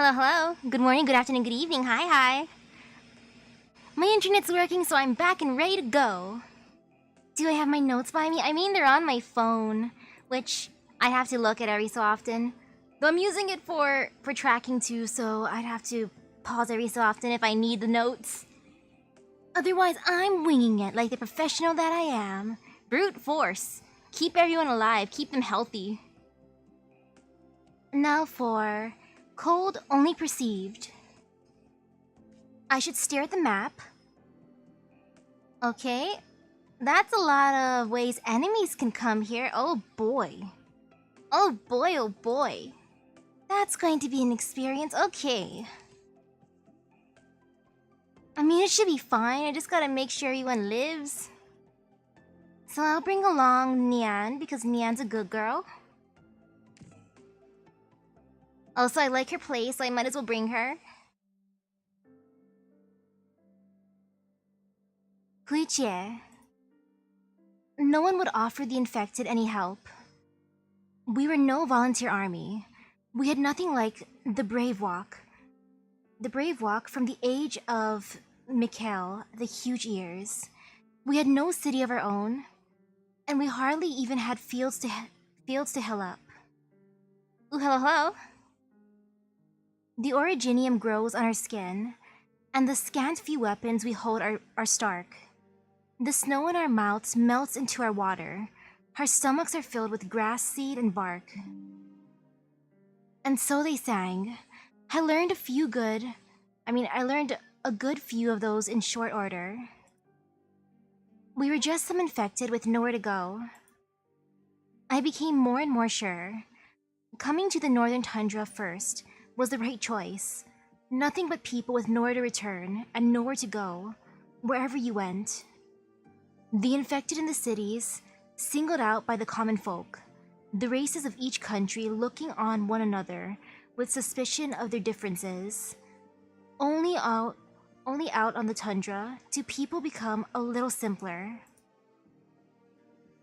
Hello, hello. Good morning, good afternoon, good evening. Hi, hi. My internet's working, so I'm back and ready to go. Do I have my notes by me? I mean, they're on my phone, which I have to look at every so often. Though I'm using it for tracking too, so I'd have to pause every so often if I need the notes. Otherwise, I'm winging it like the professional that I am. Brute force. Keep everyone alive, keep them healthy. Now for cold only perceived. I should stare at the map. Okay, that's a lot of ways enemies can come here. Oh boy. Oh boy, oh boy. That's going to be an experience. Okay. I mean, it should be fine. I just gotta make sure everyone lives. So I'll bring along Nian, because Nian's a good girl. Also, I like her place, so I might as well bring her. Huijie. No one would offer the infected any help. We were no volunteer army. We had nothing like the Brave Walk. The Brave Walk from the age of Mikhail, the huge ears. We had no city of our own, and we hardly even had fields to hill up. Ooh, hello, hello. The originium grows on our skin, and the scant few weapons we hold are stark. The snow in our mouths melts into our water. Our stomachs are filled with grass seed and bark. And so they sang. I learned a good few of those in short order. We were just some infected with nowhere to go. I became more and more sure. Coming to the northern tundra first was the right choice. Nothing but people with nowhere to return and nowhere to go, wherever you went. The infected in the cities, singled out by the common folk, the races of each country looking on one another with suspicion of their differences. Only out on the tundra do people become a little simpler.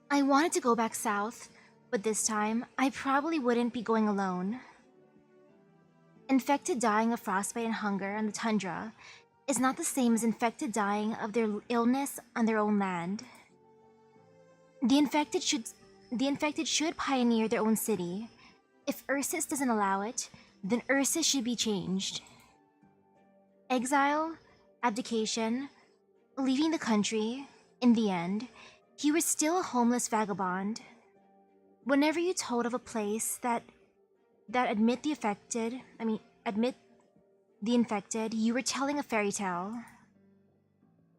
I wanted to go back south, but this time I probably wouldn't be going alone. Infected dying of frostbite and hunger on the tundra is not the same as infected dying of their illness on their own land. The infected should pioneer their own city. If Ursus doesn't allow it, then Ursus should be changed. Exile, abdication, leaving the country, in the end, he was still a homeless vagabond. Whenever you told of a place that admit the infected, you were telling a fairy tale.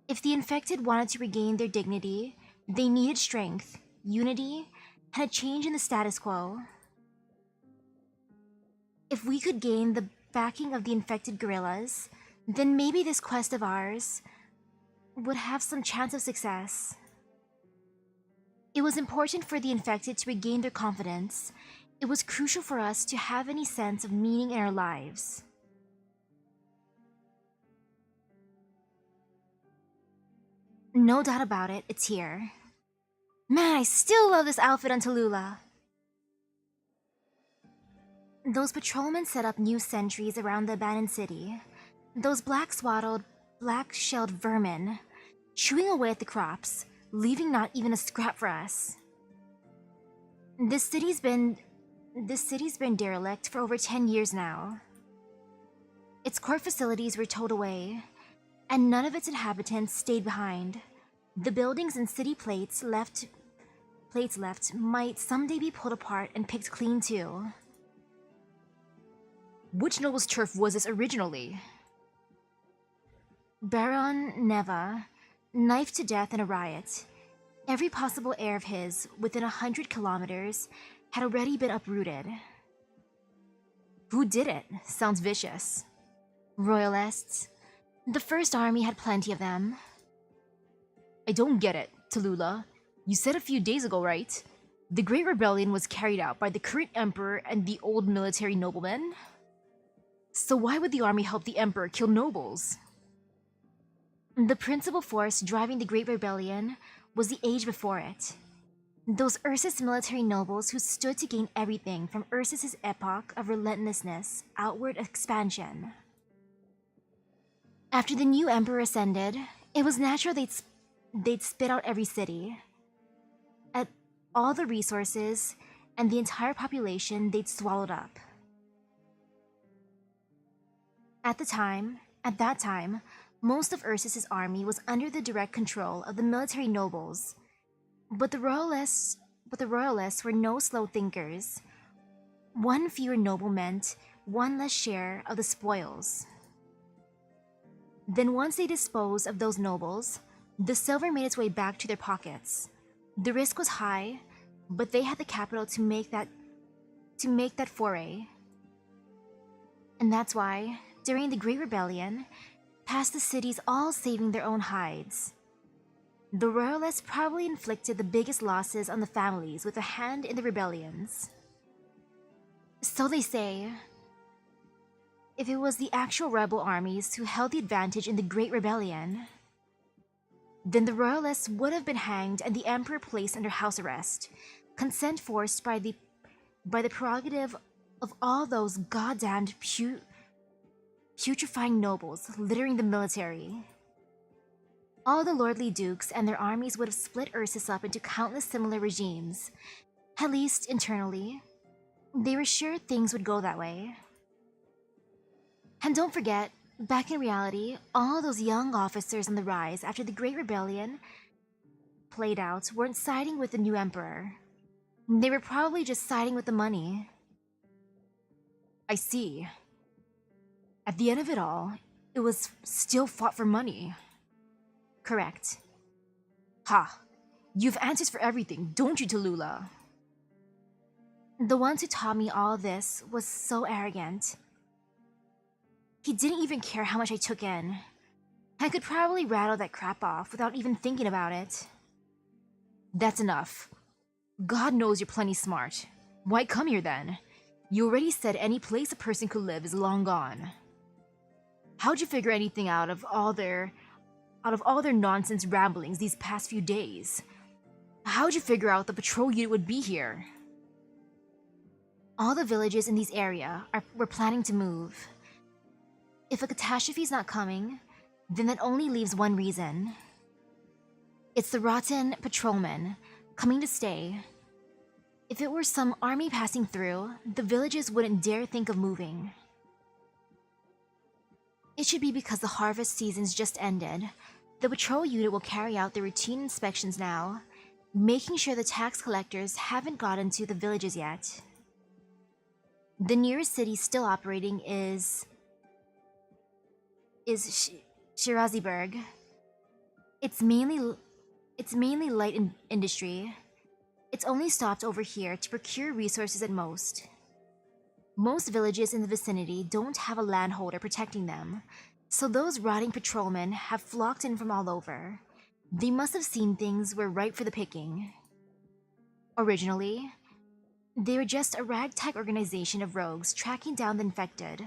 If the infected wanted to regain their dignity, they needed strength, unity, and a change in the status quo. If we could gain the backing of the infected guerrillas, then maybe this quest of ours would have some chance of success. It was important for the infected to regain their confidence. It was crucial for us to have any sense of meaning in our lives. No doubt about it, it's here. Man, I still love this outfit on Talulah. Those patrolmen set up new sentries around the abandoned city. Those black-swaddled, black-shelled vermin, chewing away at the crops, leaving not even a scrap for us. This city's been derelict for over 10 years now. Its core facilities were towed away, and none of its inhabitants stayed behind. The buildings and city plates left might someday be pulled apart and picked clean too. Which noble's turf was this originally? Baron Neva, knifed to death in a riot. Every possible heir of his, within 100 kilometers, had already been uprooted. Who did it? Sounds vicious. Royalists. The First Army had plenty of them. I don't get it, Talulah. You said a few days ago, right? The Great Rebellion was carried out by the current Emperor and the old military noblemen? So why would the army help the Emperor kill nobles? The principal force driving the Great Rebellion was the age before it. Those Ursus military nobles who stood to gain everything from Ursus's epoch of relentlessness, outward expansion. After the new emperor ascended, it was natural they'd spit out every city. At all the resources and the entire population they'd swallowed up. At that time, most of Ursus's army was under the direct control of the military nobles, but the royalists were no slow thinkers. One fewer noble meant one less share of the spoils. Then once they disposed of those nobles, the silver made its way back to their pockets. The risk was high, but they had the capital to make that foray. And that's why, during the Great Rebellion, past the cities all saving their own hides, the royalists probably inflicted the biggest losses on the families with a hand in the rebellions. So they say. If it was the actual rebel armies who held the advantage in the Great Rebellion, then the royalists would have been hanged and the emperor placed under house arrest, consent forced by the prerogative of all those goddamned putrefying nobles littering the military. All the lordly dukes and their armies would have split Ursus up into countless similar regimes. At least internally, they were sure things would go that way. And don't forget, back in reality, all those young officers on the rise after the Great Rebellion played out weren't siding with the new emperor. They were probably just siding with the money. I see. At the end of it all, it was still fought for money. Correct. Ha! You've answers for everything, don't you, Talulah? The one who taught me all this was so arrogant. He didn't even care how much I took in. I could probably rattle that crap off without even thinking about it. That's enough. God knows you're plenty smart. Why come here then? You already said any place a person could live is long gone. How'd you figure anything out of all their nonsense ramblings these past few days? How'd you figure out the patrol unit would be here? All the villages in these area were planning to move. If a catastrophe's not coming, then that only leaves one reason. It's the rotten patrolmen coming to stay. If it were some army passing through, the villages wouldn't dare think of moving. It should be because the harvest season's just ended. The patrol unit will carry out the routine inspections now, making sure the tax collectors haven't gotten to the villages yet. The nearest city still operating is Shiraziburg. It's mainly light industry. It's only stopped over here to procure resources at most. Most villages in the vicinity don't have a landholder protecting them, so those rotting patrolmen have flocked in from all over. They must have seen things were ripe for the picking. Originally, they were just a ragtag organization of rogues tracking down the infected.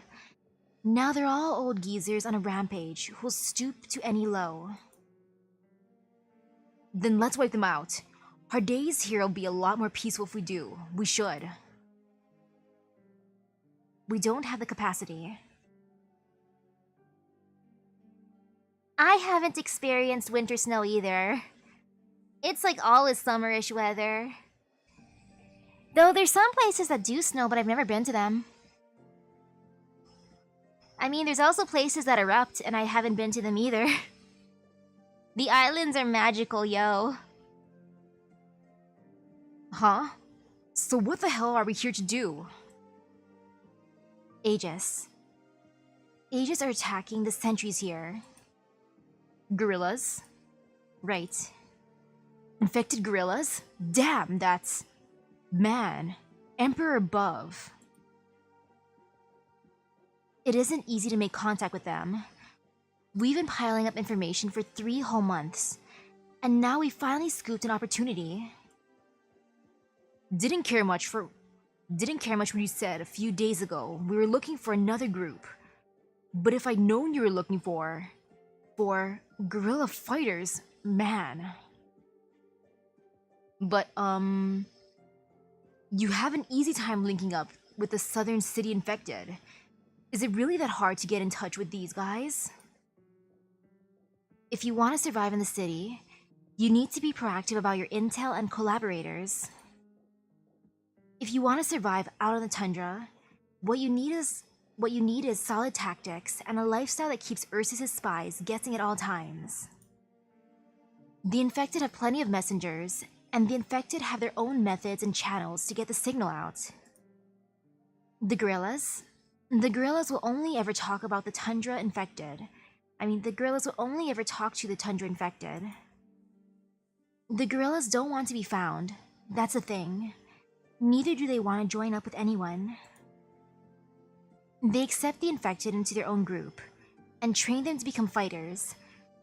Now they're all old geezers on a rampage who'll stoop to any low. Then let's wipe them out. Our days here will be a lot more peaceful if we do. We should. We don't have the capacity. I haven't experienced winter snow either. It's like always summerish weather. Though there's some places that do snow, but I've never been to them. I mean, there's also places that erupt, and I haven't been to them either. The islands are magical, yo. Huh? So what the hell are we here to do? Aegis. Aegis are attacking the sentries here. Gorillas? Right. Infected gorillas? Damn, that's... Man. Emperor above. It isn't easy to make contact with them. We've been piling up information for 3 whole months, and now we finally scooped an opportunity. Didn't care much when you said a few days ago we were looking for another group. But if I'd known you were looking for guerrilla fighters, man. But, you have an easy time linking up with the southern city infected. Is it really that hard to get in touch with these guys? If you want to survive in the city, you need to be proactive about your intel and collaborators. If you want to survive out on the tundra, what you need is solid tactics and a lifestyle that keeps Ursus's spies guessing at all times. The infected have plenty of messengers, and the infected have their own methods and channels to get the signal out. The guerrillas? The guerrillas will only ever talk about the tundra infected. The guerrillas will only ever talk to the tundra infected. The guerrillas don't want to be found. That's the thing. Neither do they want to join up with anyone. They accept the infected into their own group and train them to become fighters.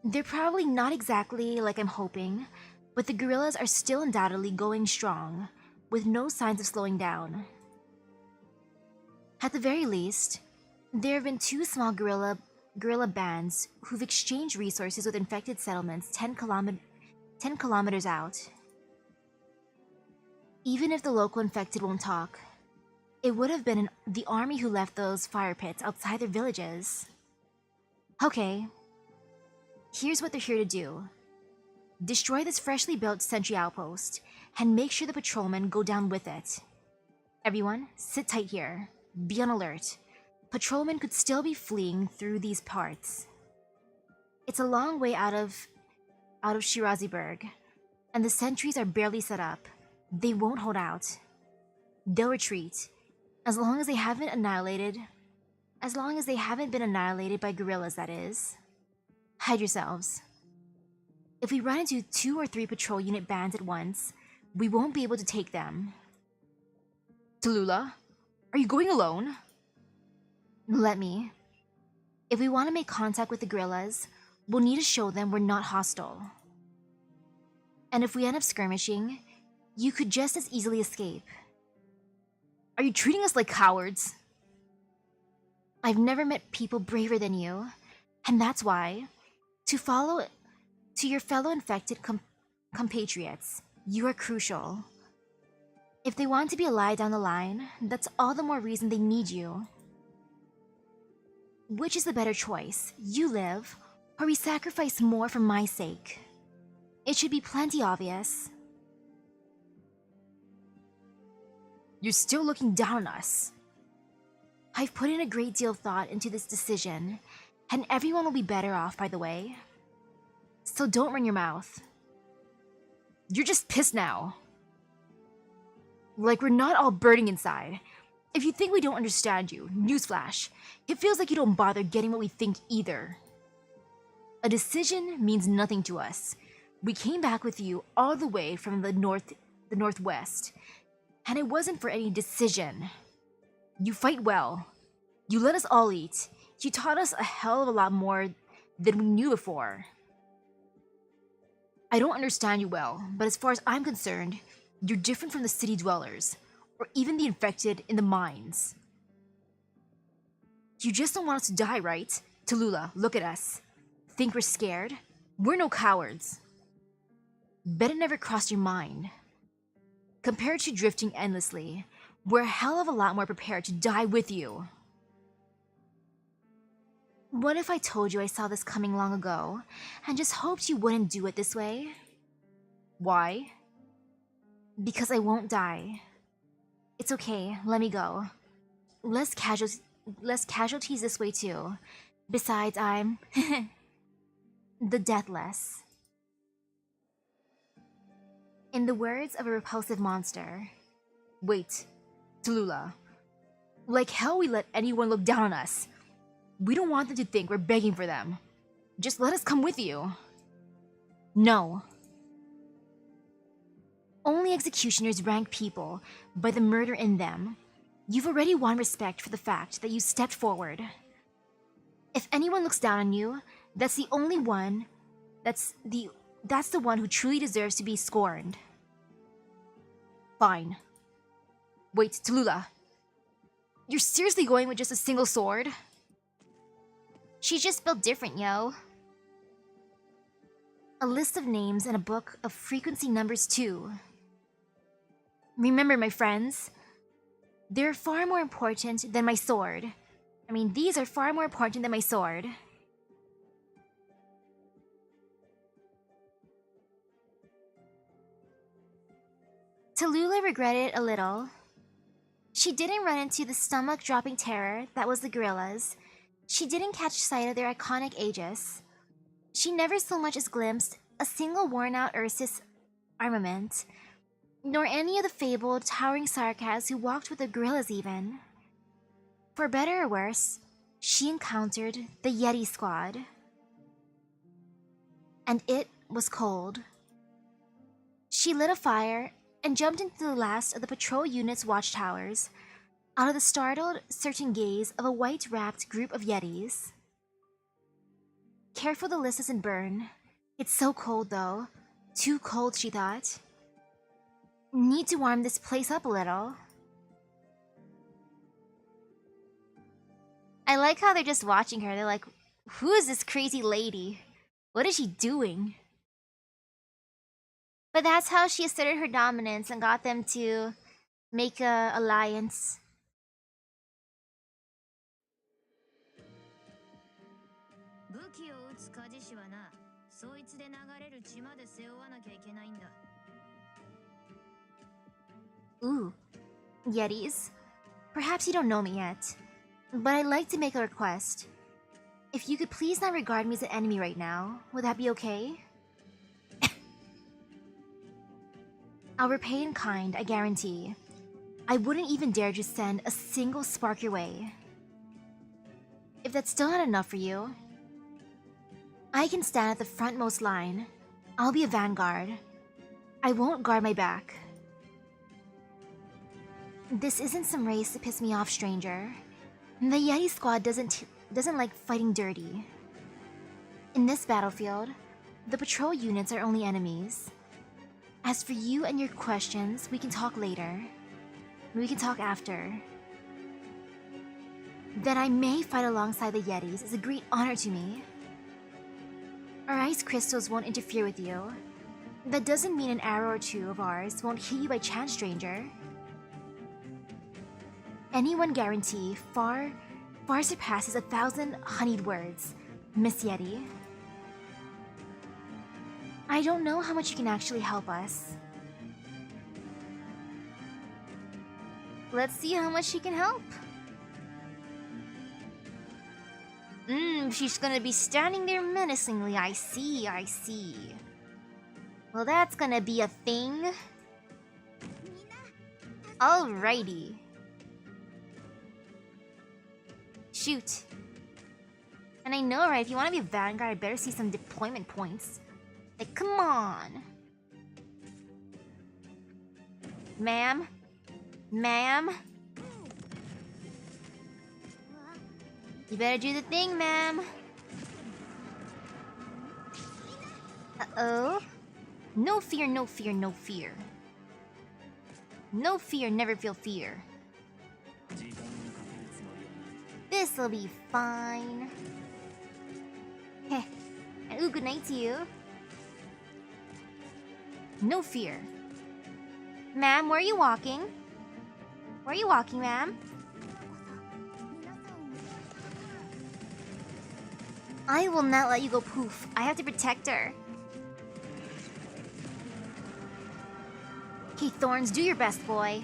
They're probably not exactly like I'm hoping, but the guerrillas are still undoubtedly going strong, with no signs of slowing down. At the very least, there have been 2 small guerrilla bands who've exchanged resources with infected settlements 10 kilometers out. Even if the local infected won't talk, it would have been the army who left those fire pits outside their villages. Okay, here's what they're here to do. Destroy this freshly built sentry outpost, and make sure the patrolmen go down with it. Everyone, sit tight here. Be on alert. Patrolmen could still be fleeing through these parts. It's a long way out of Shiraziburg, and the sentries are barely set up. They won't hold out. They'll retreat, as long as they haven't been annihilated by guerrillas, that is. Hide yourselves. If we run into 2 or 3 patrol unit bands at once, we won't be able to take them. Talulah, are you going alone? Let me. If we want to make contact with the guerrillas, we'll need to show them we're not hostile. And if we end up skirmishing, you could just as easily escape. Are you treating us like cowards? I've never met people braver than you, and that's why, to your fellow infected compatriots, you are crucial. If they want to be alive down the line, that's all the more reason they need you. Which is the better choice? You live, or we sacrifice more for my sake? It should be plenty obvious. You're still looking down on us. I've put in a great deal of thought into this decision, and everyone will be better off, by the way. So don't run your mouth. You're just pissed now. Like we're not all burning inside. If you think we don't understand you, newsflash, it feels like you don't bother getting what we think either. A decision means nothing to us. We came back with you all the way from the northwest, and it wasn't for any decision. You fight well. You let us all eat. You taught us a hell of a lot more than we knew before. I don't understand you well, but as far as I'm concerned, you're different from the city dwellers, or even the infected in the mines. You just don't want us to die, right? Talulah, look at us. Think we're scared? We're no cowards. Bet it never crossed your mind. Compared to drifting endlessly, we're a hell of a lot more prepared to die with you. What if I told you I saw this coming long ago, and just hoped you wouldn't do it this way? Why? Because I won't die. It's okay, let me go. Less casualties this way too. Besides, I'm the deathless. In the words of a repulsive monster. Wait, Talulah. Like hell we let anyone look down on us. We don't want them to think we're begging for them. Just let us come with you. No. Only executioners rank people by the murder in them. You've already won respect for the fact that you stepped forward. If anyone looks down on you, that's the one who truly deserves to be scorned. Fine. Wait, Talulah. You're seriously going with just a single sword? She's just built different, yo. A list of names and a book of frequency numbers too. Remember, my friends, they're far more important than my sword. I mean, these are far more important than my sword. Talulah regretted it a little. She didn't run into the stomach-dropping terror that was the gorillas. She didn't catch sight of their iconic aegis. She never so much as glimpsed a single worn-out Ursus armament, nor any of the fabled towering sarcas who walked with the gorillas even. For better or worse, she encountered the Yeti squad. And it was cold. She lit a fire and jumped into the last of the patrol unit's watchtowers, out of the startled, searching gaze of a white-wrapped group of Yetis. Careful the list doesn't burn. It's so cold, though. Too cold, she thought. Need to warm this place up a little. I like how they're just watching her. They're like, who is this crazy lady? What is she doing? But that's how she asserted her dominance and got them to make a alliance. Ooh, Yetis. Perhaps you don't know me yet, but I'd like to make a request. If you could please not regard me as an enemy right now, would that be okay? I'll repay in kind, I guarantee. I wouldn't even dare just send a single spark your way. If that's still not enough for you, I can stand at the frontmost line. I'll be a vanguard. I won't guard my back. This isn't some race to piss me off, stranger. The Yeti squad doesn't like fighting dirty. In this battlefield, the patrol units are only enemies. As for you and your questions, we can talk later. We can talk after. That I may fight alongside the Yetis is a great honor to me. Our ice crystals won't interfere with you. That doesn't mean an arrow or two of ours won't hit you by chance, stranger. Any one guarantee far surpasses 1,000 honeyed words, Miss Yeti. I don't know how much you can actually help us. Let's see how much she can help. She's gonna be standing there menacingly. I see. Well, that's gonna be a thing. Alrighty. Shoot. And I know, right? If you want to be a vanguard, I better see some deployment points. Like, come on. Ma'am? Ma'am? You better do the thing, ma'am. Uh-oh. No fear, no fear, no fear. No fear, never feel fear. This'll be fine. Heh. And ooh, good night to you. No fear. Ma'am, where are you walking? Where are you walking, ma'am? I will not let you go poof. I have to protect her. Okay, Thorns, do your best, boy.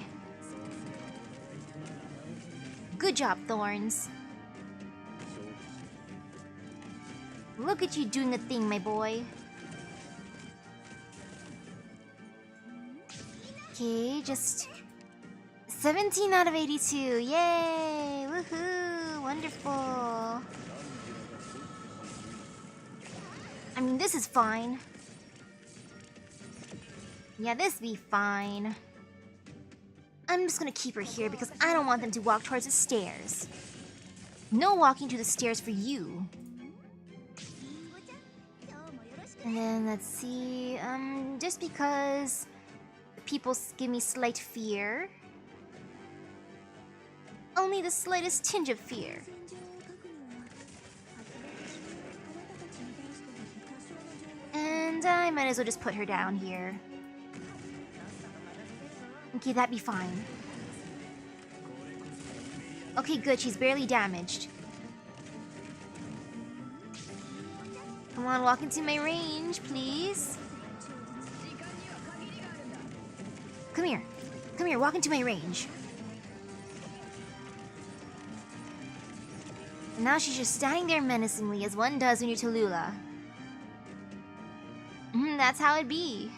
Good job, Thorns. Look at you doing a thing, my boy. Okay, just 17 out of 82. Yay! Woohoo! Wonderful. I mean, this is fine. Yeah, this be fine. I'm just gonna keep her here because I don't want them to walk towards the stairs. No walking to the stairs for you. And then, let's see, just because people give me slight fear. Only the slightest tinge of fear. And I might as well just put her down here. Okay, that'd be fine. Okay, good, she's barely damaged. Come on, walk into my range, please. Come here. Come here, walk into my range. And now she's just standing there menacingly, as one does when you're Talulah. That's how it be.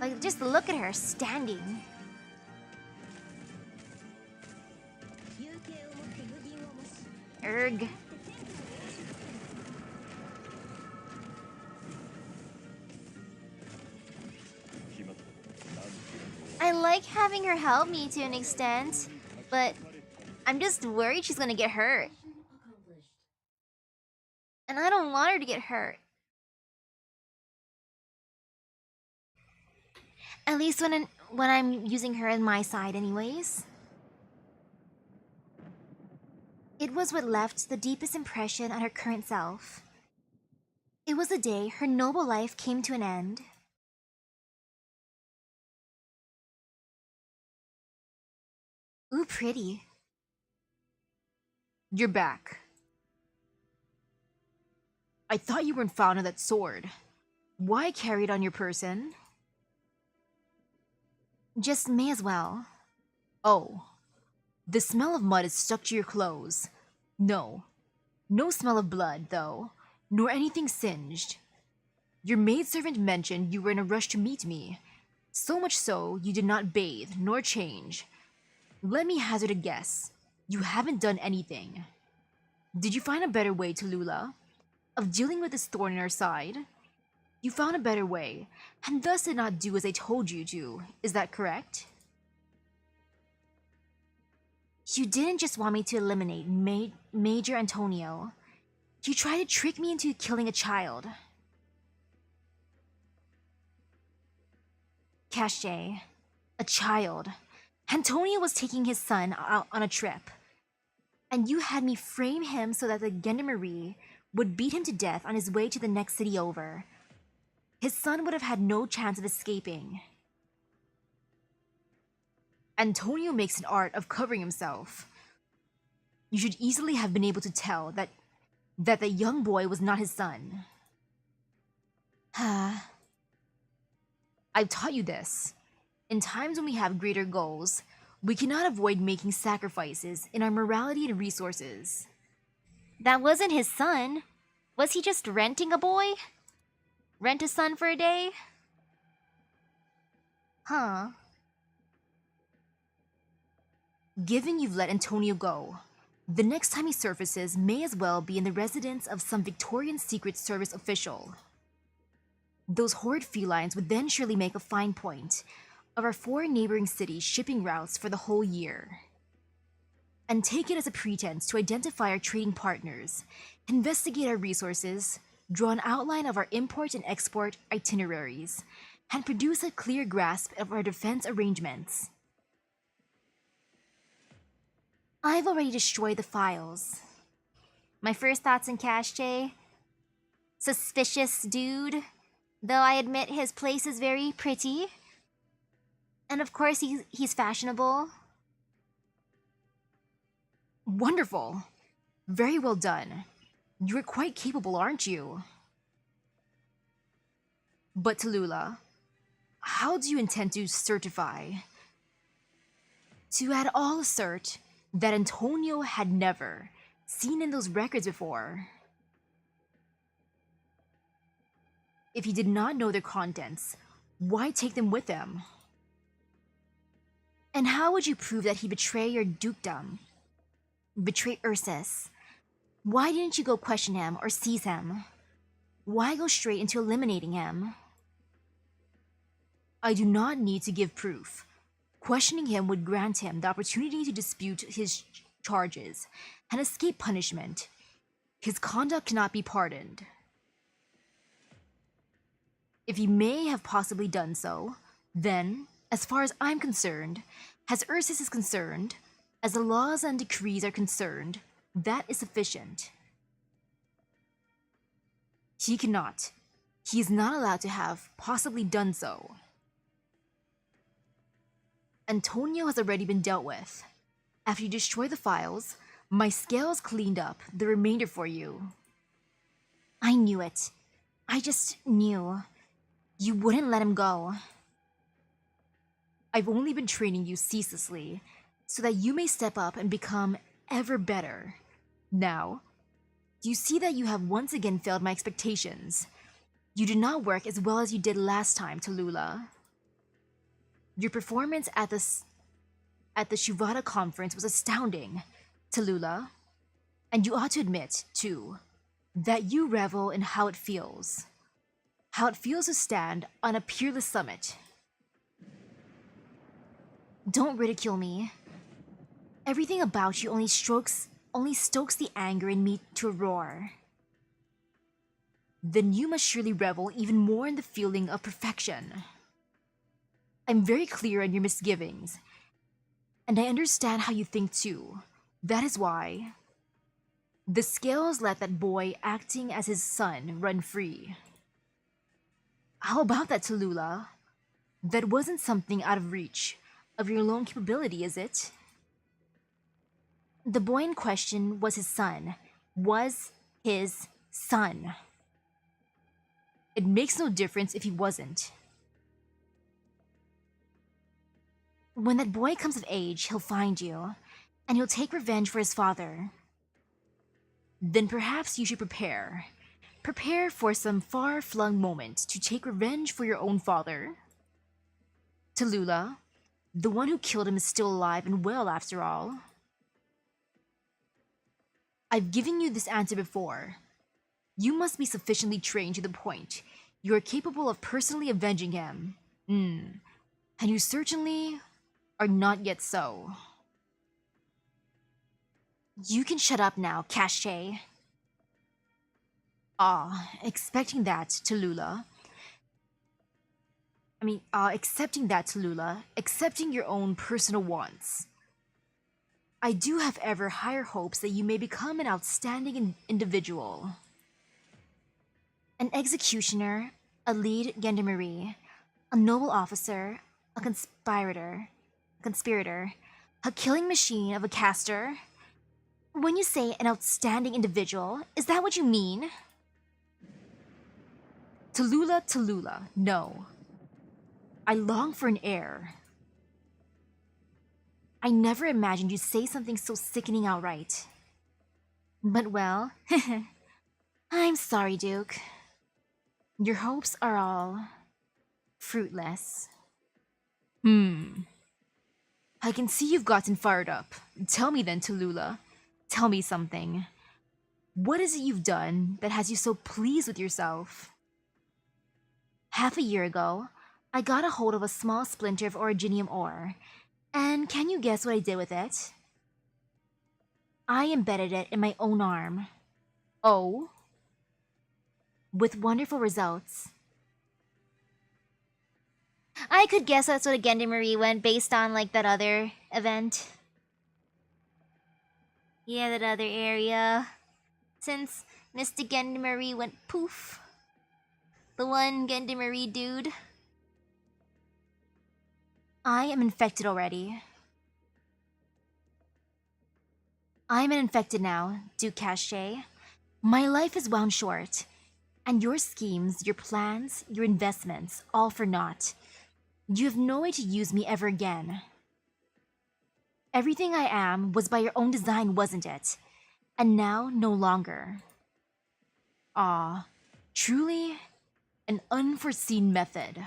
Like, just look at her, standing. Erg. I like having her help me to an extent, but I'm just worried she's gonna get hurt. And I don't want her to get hurt. At least when I'm using her on my side anyways. It was what left the deepest impression on her current self. It was the day her noble life came to an end. Ooh, pretty. You're back. I thought you weren't fond of that sword. Why carry it on your person? Just may as well. Oh. The smell of mud is stuck to your clothes. No. No smell of blood, though, nor anything singed. Your maidservant mentioned you were in a rush to meet me. So much so, you did not bathe, nor change. Let me hazard a guess. You haven't done anything. Did you find a better way, Talulah, of dealing with this thorn in our side? You found a better way, and thus did not do as I told you to. Is that correct? You didn't just want me to eliminate Major Antonio. You tried to trick me into killing a child. Cache, a child. Antonio was taking his son out on a trip. And you had me frame him so that the Gendarmerie would beat him to death on his way to the next city over. His son would have had no chance of escaping. Antonio makes an art of covering himself. You should easily have been able to tell that the young boy was not his son. I've taught you this. In times when we have greater goals, we cannot avoid making sacrifices in our morality and resources. That wasn't his son. Was he just renting a boy? Rent a son for a day? Huh. Given you've let Antonio go, the next time he surfaces may as well be in the residence of some Victorian Secret Service official. Those horrid felines would then surely make a fine point of our 4 neighboring cities' shipping routes for the whole year. And take it as a pretense to identify our trading partners, investigate our resources, draw an outline of our import and export itineraries, and produce a clear grasp of our defense arrangements. I've already destroyed the files. My first thoughts on Cache? Suspicious dude. Though I admit his place is very pretty. And of course he's fashionable. Wonderful. Very well done. You're quite capable, aren't you? But Talulah, how do you intend to certify? To at all assert that Antonio had never seen in those records before. If he did not know their contents, why take them with him? And how would you prove that he betrayed your dukedom? Betray Ursus? Why didn't you go question him or seize him? Why go straight into eliminating him? I do not need to give proof. Questioning him would grant him the opportunity to dispute his charges and escape punishment. His conduct cannot be pardoned. If he may have possibly done so, then, as far as I'm concerned, as Ursus is concerned, as the laws and decrees are concerned, that is sufficient. He cannot. He is not allowed to have possibly done so. Antonio has already been dealt with. After you destroy the files, my scales cleaned up the remainder for you. I knew it. I just knew. You wouldn't let him go. I've only been training you ceaselessly, so that you may step up and become ever better. Now, do you see that you have once again failed my expectations? You did not work as well as you did last time, Talulah. Your performance at the Shuvada conference was astounding, Talulah. And you ought to admit, too, that you revel in how it feels. How it feels to stand on a peerless summit. Don't ridicule me. Everything about you only stokes the anger in me to a roar. Then you must surely revel even more in the feeling of perfection. I'm very clear on your misgivings, and I understand how you think too. That is why the scales let that boy acting as his son run free. How about that, Talulah? That wasn't something out of reach of your lone capability, is it? The boy in question was his son. Was his son. It makes no difference if he wasn't. When that boy comes of age, he'll find you, and he'll take revenge for his father. Then perhaps you should prepare. Prepare for some far-flung moment to take revenge for your own father. Talulah, the one who killed him is still alive and well after all. I've given you this answer before. You must be sufficiently trained to the point you are capable of personally avenging him. And you certainly are not yet so. You can shut up now, Cache. Accepting that, Talulah, accepting your own personal wants. I do have ever higher hopes that you may become an outstanding individual. An executioner, a lead gendarmerie, a noble officer, a conspirator, a killing machine of a caster. When you say an outstanding individual, is that what you mean? Talulah, no. I long for an heir. I never imagined you'd say something so sickening outright. But well, I'm sorry, Duke. Your hopes are all fruitless. I can see you've gotten fired up. Tell me then, Talulah. Tell me something. What is it you've done that has you so pleased with yourself? Half a year ago, I got a hold of a small splinter of originium ore, and can you guess what I did with it? I embedded it in my own arm. Oh? With wonderful results. I could guess that's what a Gendarmerie went based on, like, that other event. Yeah, that other area. Since Mr. Gendarmerie went poof. The one Gendarmerie dude. I am infected already. I'm an infected now, Duke Cache. My life is wound short. And your schemes, your plans, your investments, all for naught. You have no way to use me ever again. Everything I am was by your own design, wasn't it? And now, no longer. Truly an unforeseen method.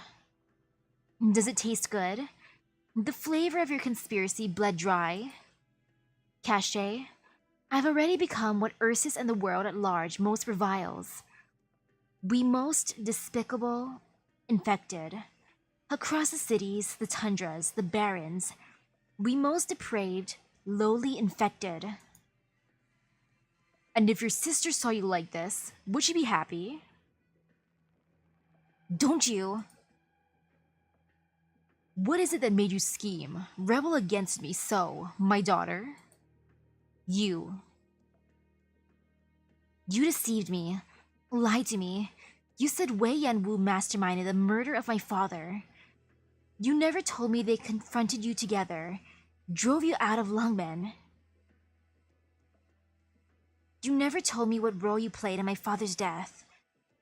Does it taste good? The flavor of your conspiracy bled dry? Cache, I've already become what Ursus and the world at large most reviles. We most despicable, infected. Across the cities, the tundras, the barrens, we most depraved, lowly infected. And if your sister saw you like this, would she be happy? Don't you? What is it that made you scheme, rebel against me so, my daughter? You. You deceived me, lied to me. You said Wei Yanwu masterminded the murder of my father. You never told me they confronted you together, drove you out of Lungmen. You never told me what role you played in my father's death,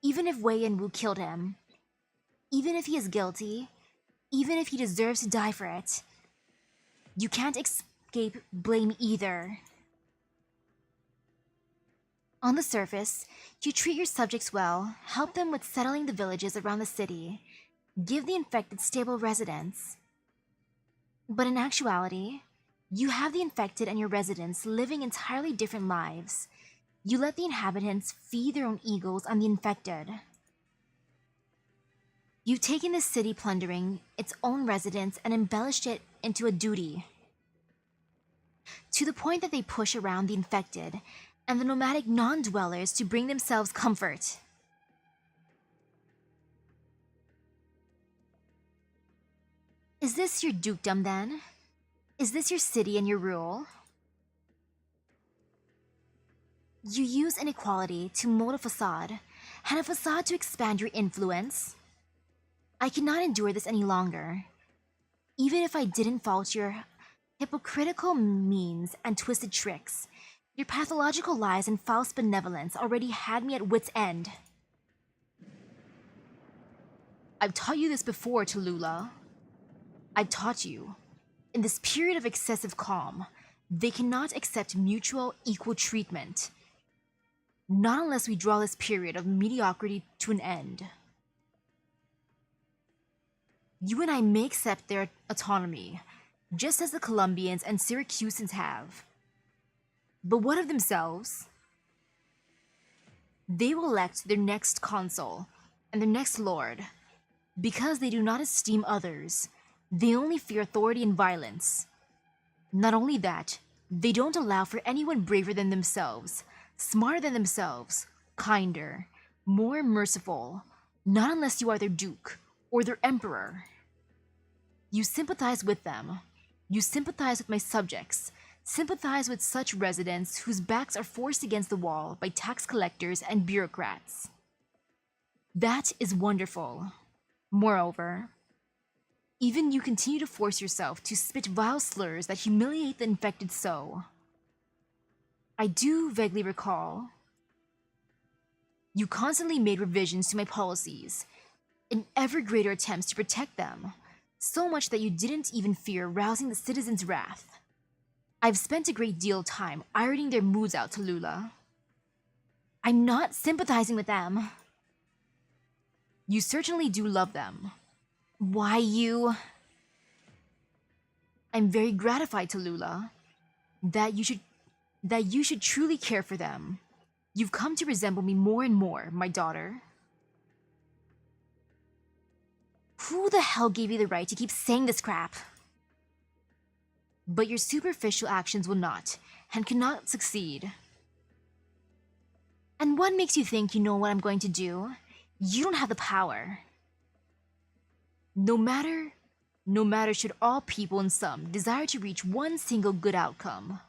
even if Wei and Wu killed him. Even if he is guilty, even if he deserves to die for it. You can't escape blame either. On the surface, you treat your subjects well, help them with settling the villages around the city, give the infected stable residence. But in actuality, you have the infected and your residents living entirely different lives. You let the inhabitants feed their own egos on the infected. You've taken this city plundering its own residents and embellished it into a duty. To the point that they push around the infected and the nomadic non-dwellers to bring themselves comfort. Is this your dukedom then? Is this your city and your rule? You use inequality to mold a facade, and a facade to expand your influence. I cannot endure this any longer. Even if I didn't fault your hypocritical means and twisted tricks, your pathological lies and false benevolence already had me at wit's end. I've taught you this before, Talulah. I've taught you. In this period of excessive calm, they cannot accept mutual equal treatment. Not unless we draw this period of mediocrity to an end. You and I may accept their autonomy, just as the Colombians and Syracusans have. But what of themselves? They will elect their next consul and their next lord. Because they do not esteem others, they only fear authority and violence. Not only that, they don't allow for anyone braver than themselves, smarter than themselves, kinder, more merciful, not unless you are their duke or their emperor. You sympathize with them. You sympathize with my subjects. Sympathize with such residents whose backs are forced against the wall by tax collectors and bureaucrats. That is wonderful. Moreover, even you continue to force yourself to spit vile slurs that humiliate the infected so. I do vaguely recall. You constantly made revisions to my policies, in ever greater attempts to protect them, so much that you didn't even fear rousing the citizens' wrath. I've spent a great deal of time ironing their moods out, Talulah. I'm not sympathizing with them. You certainly do love them. Why you? I'm very gratified, Talulah, that you should truly care for them. You've come to resemble me more and more, my daughter. Who the hell gave you the right to keep saying this crap? But your superficial actions will not, and cannot succeed. And what makes you think you know what I'm going to do? You don't have the power. No matter should all people in sum desire to reach one single good outcome,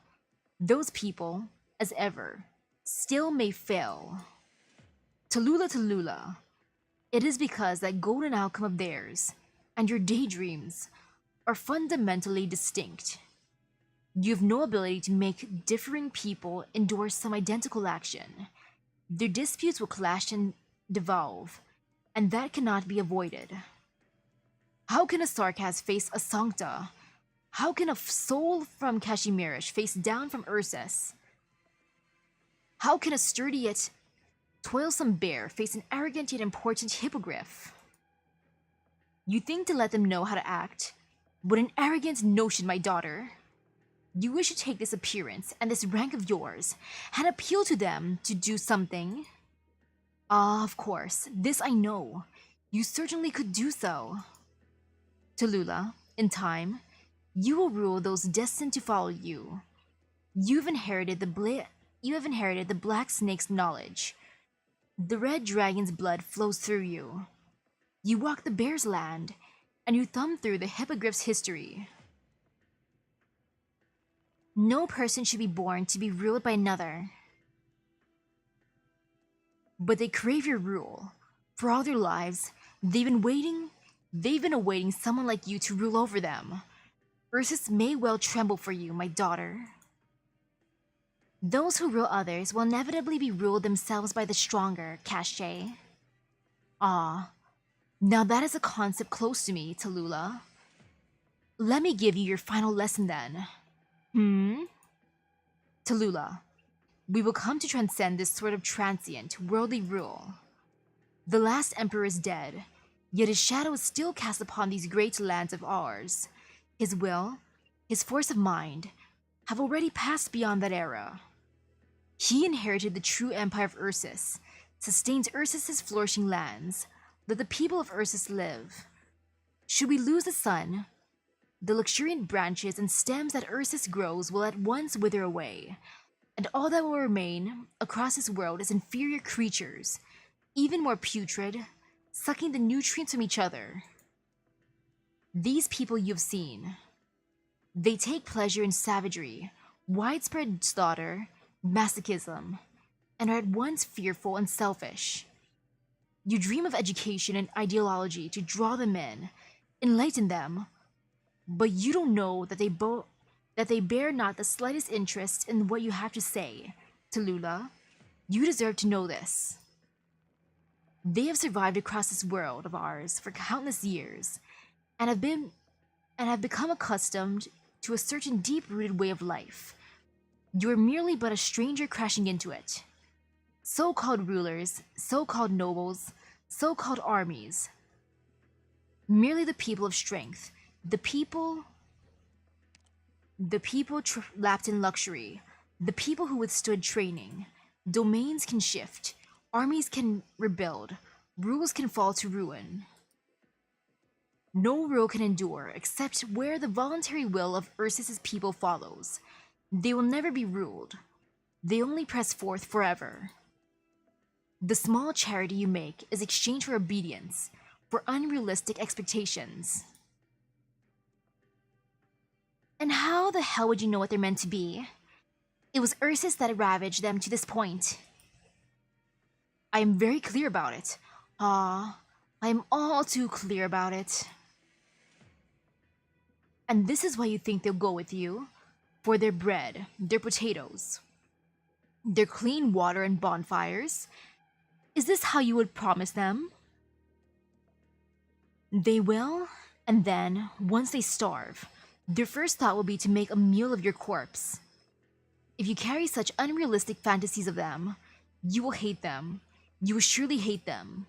those people, as ever, still may fail. Talulah, it is because that golden outcome of theirs, and your daydreams, are fundamentally distinct. You have no ability to make differing people endorse some identical action. Their disputes will clash and devolve, and that cannot be avoided. How can a Sarkaz face a Sancta? How can a soul from Kashimirish face down from Ursus? How can a sturdy yet toilsome bear face an arrogant yet important hippogriff? You think to let them know how to act? What an arrogant notion, my daughter! You wish to take this appearance and this rank of yours and appeal to them to do something? Ah, of course, this I know. You certainly could do so. Talulah, in time, you will rule those destined to follow you. You have inherited the black snake's knowledge. The red dragon's blood flows through you. You walk the bear's land, and you thumb through the hippogriff's history. No person should be born to be ruled by another. But they crave your rule. For all their lives, they've been waiting They've been awaiting someone like you to rule over them. Ursus may well tremble for you, my daughter. Those who rule others will inevitably be ruled themselves by the stronger, Cache. Ah, now that is a concept close to me, Talulah. Let me give you your final lesson then. Talulah, we will come to transcend this sort of transient, worldly rule. The last emperor is dead, yet his shadow is still cast upon these great lands of ours. His will, his force of mind, have already passed beyond that era. He inherited the true empire of Ursus, sustains Ursus's flourishing lands. Let the people of Ursus live. Should we lose the sun, the luxuriant branches and stems that Ursus grows will at once wither away, and all that will remain across this world is inferior creatures, even more putrid, sucking the nutrients from each other. These people you've seen, they take pleasure in savagery, widespread slaughter, masochism, and are at once fearful and selfish. You dream of education and ideology to draw them in, enlighten them, but you don't know that they bear not the slightest interest in what you have to say. Talulah, you deserve to know this. They have survived across this world of ours for countless years, and have become accustomed to a certain deep-rooted way of life. You are merely but a stranger crashing into it. So-called rulers, so-called nobles, so-called armies. Merely the people of strength, the people lapped in luxury, the people who withstood training. Domains can shift, armies can rebuild, rules can fall to ruin. No rule can endure except where the voluntary will of Ursus's people follows. They will never be ruled. They only press forth forever. The small charity you make is exchanged for obedience, for unrealistic expectations. And how the hell would you know what they're meant to be? It was Ursus that ravaged them to this point. I am very clear about it. I am all too clear about it. And this is why you think they'll go with you? For their bread, their potatoes, their clean water and bonfires? Is this how you would promise them? They will, and then, once they starve, their first thought will be to make a meal of your corpse. If you carry such unrealistic fantasies of them, you will hate them. You will surely hate them.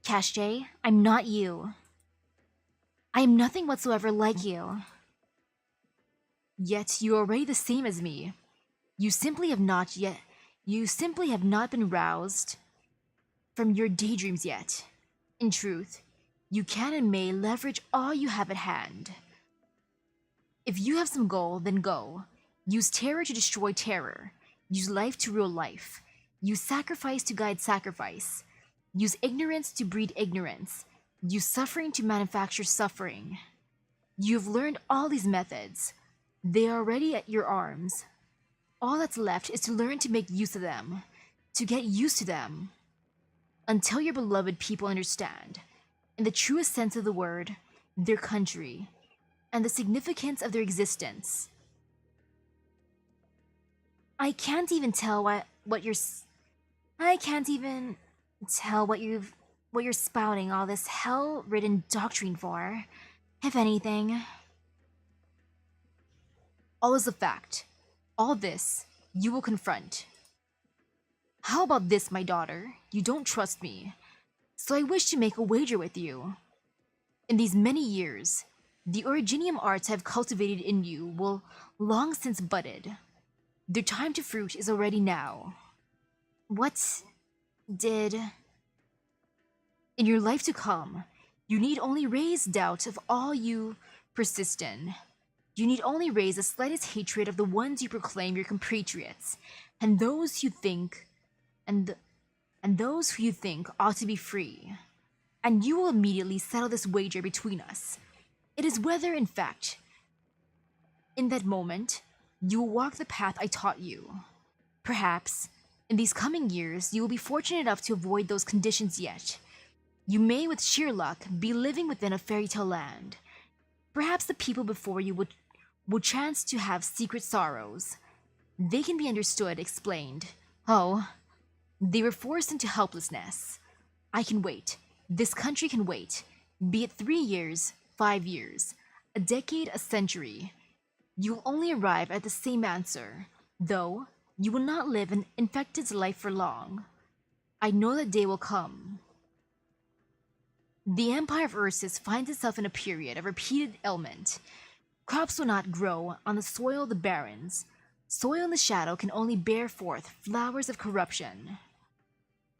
Cache, I'm not you. I am nothing whatsoever like you. Yet you are already the same as me. You simply have not been roused from your daydreams yet. In truth, you can and may leverage all you have at hand. If you have some goal, then go. Use terror to destroy terror. Use life to rule life. Use sacrifice to guide sacrifice. Use ignorance to breed ignorance. Use suffering to manufacture suffering. You've learned all these methods. They are already at your arms. All that's left is to learn to make use of them, to get used to them, until your beloved people understand, in the truest sense of the word, their country, and the significance of their existence. I can't even tell what you're spouting all this hell-ridden doctrine for, if anything. All is a fact. All this, you will confront. How about this, my daughter? You don't trust me, so I wish to make a wager with you. In these many years, the originium arts I have cultivated in you will long since budded. Their time to fruit is already now. What did... In your life to come, you need only raise doubt of all you persist in. You need only raise the slightest hatred of the ones you proclaim your compatriots, and those who you think ought to be free. And you will immediately settle this wager between us. It is whether, in fact, in that moment, you will walk the path I taught you. Perhaps, in these coming years, you will be fortunate enough to avoid those conditions yet. You may, with sheer luck, be living within a fairy tale land. Perhaps the people before you would chance to have secret sorrows. They can be understood, explained. Oh, they were forced into helplessness. I can wait. This country can wait. Be it 3 years, 5 years, a decade, a century. You will only arrive at the same answer, though you will not live an infected's life for long. I know that day will come. The Empire of Ursus finds itself in a period of repeated ailment. Crops will not grow on the soil of the barrens. Soil in the shadow can only bear forth flowers of corruption.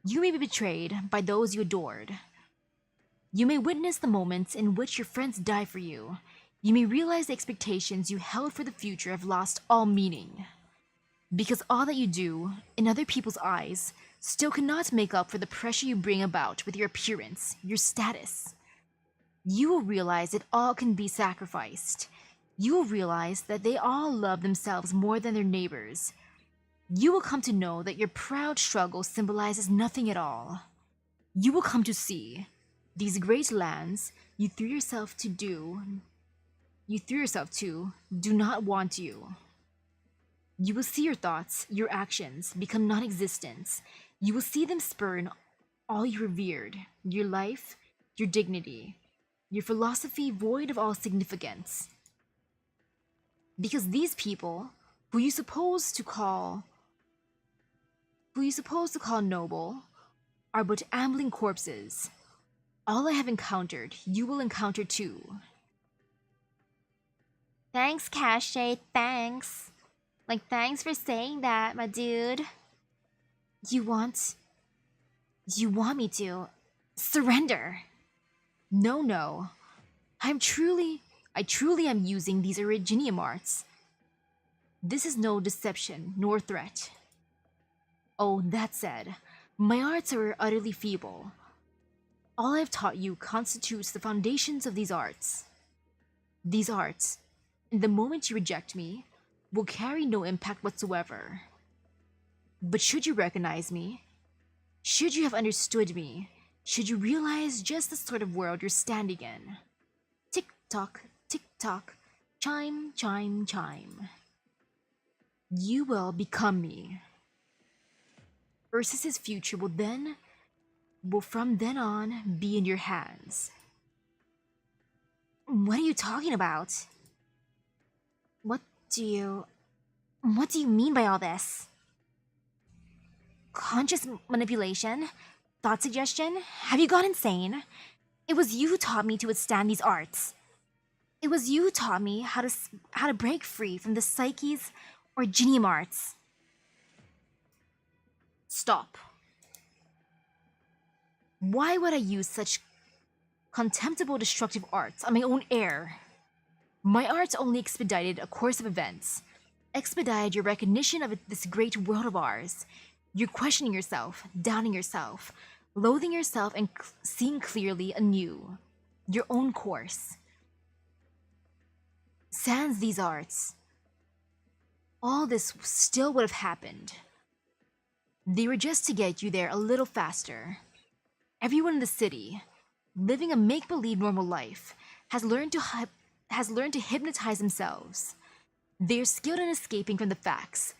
You may be betrayed by those you adored. You may witness the moments in which your friends die for you. You may realize the expectations you held for the future have lost all meaning. Because all that you do, in other people's eyes, still cannot make up for the pressure you bring about with your appearance, your status. You will realize it all can be sacrificed. You will realize that they all love themselves more than their neighbors. You will come to know that your proud struggle symbolizes nothing at all. You will come to see these great lands you threw yourself to do not want you. You will see your thoughts, your actions become non-existent. You will see them spurn all you revered, your life, your dignity, your philosophy void of all significance. Because these people, who you suppose to call noble, are but ambling corpses. All I have encountered, you will encounter too. Thanks, Cache, thanks. Like, thanks for saying that, my dude. You want me to surrender. No. I truly am using these originium arts. This is no deception nor threat. Oh, that said, my arts are utterly feeble. All I have taught you constitutes the foundations of these arts. These arts, in the moment you reject me, will carry no impact whatsoever. But should you recognize me, should you have understood me, should you realize just the sort of world you're standing in, tick-tock, chime, chime, chime, you will become me. Ursus's future will from then on be in your hands. What are you talking about? What do you mean by all this? Conscious manipulation? Thought suggestion? Have you gone insane? It was you who taught me to withstand these arts. It was you who taught me how to break free from the psyche's originium arts. Stop. Why would I use such contemptible destructive arts on my own heir? My arts only expedited a course of events, expedited your recognition of this great world of ours. You're questioning yourself, doubting yourself, loathing yourself, and seeing clearly anew your own course. Sans these arts, all this still would have happened. They were just to get you there a little faster. Everyone in the city, living a make-believe normal life, has learned to hypnotize themselves. They are skilled in escaping from the facts,